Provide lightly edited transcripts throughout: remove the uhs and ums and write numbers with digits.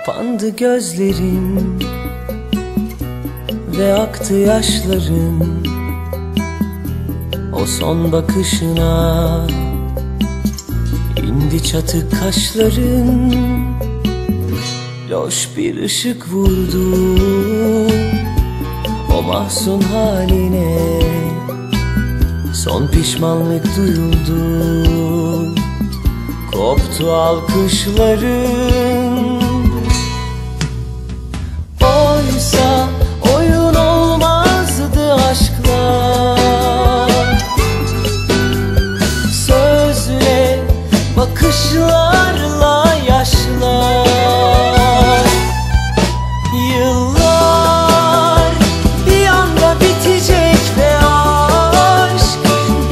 Kapandı gözlerim ve aktı yaşların o son bakışına. İndi çatık kaşların, loş bir ışık vurdu o mahzun haline. Son pişmanlık duyuldu, koptu alkışların. Oysa oyun olmazdı aşklar, sözle, bakışlarla yaşlar. Yıllar bir anda bitecek ve aşk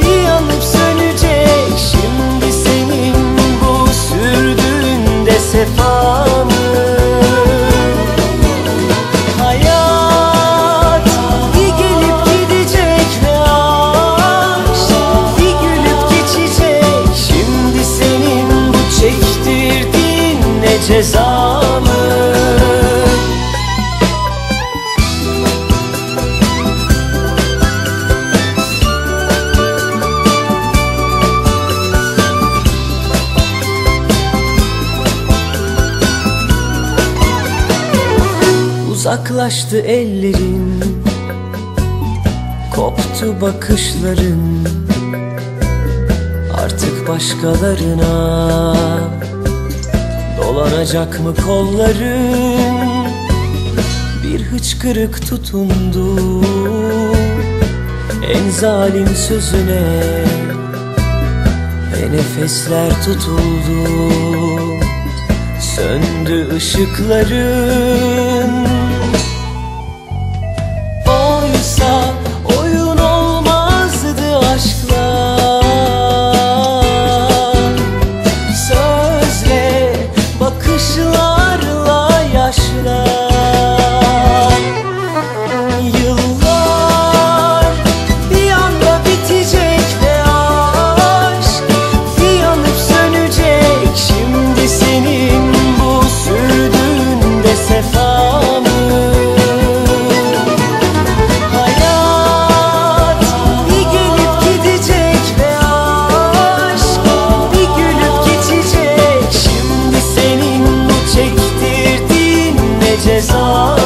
bir yanıp sönecek. Şimdi senin bu sürdüğünde sefa mı? Hayat bir gelip gidecek ve aşk bir gülüp geçecek. Şimdi senin bu çektirdiğin ne ceza mı? Uzaklaştı ellerin, koptu bakışların. Artık başkalarına dolanacak mı kolların? Bir hıçkırık tutundu en zalim sözüne ve nefesler tutuldu, söndü ışıkların. Oysa oyun olmazdı aşklar, sözle, bakışlarla yaşlar. Yıllar bir anda bitecek ve aşk bir yanıp sönecek. Şimdi senin bu sürdüğünde sefa mı? Hayat bir gelip gidecek ve aşk bir gülüp geçecek. Şimdi senin bu çektirdiğin ne ceza mı?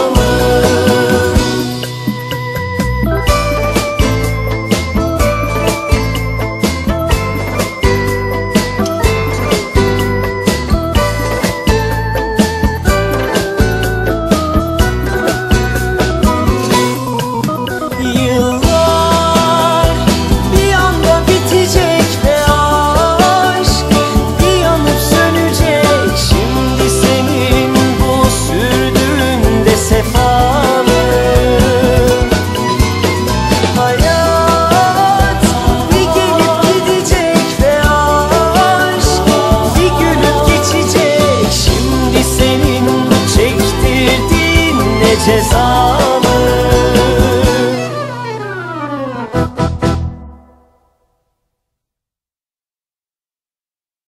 Yıllar bir anda bitecek ve aşk bir yanıp sönecek. Şimdi senin bu sürdüğünde sefa mı? Hayat bir gelip gidecek ve aşk bir gülüp geçecek. Şimdi senin bu çektirdiğin ne ceza?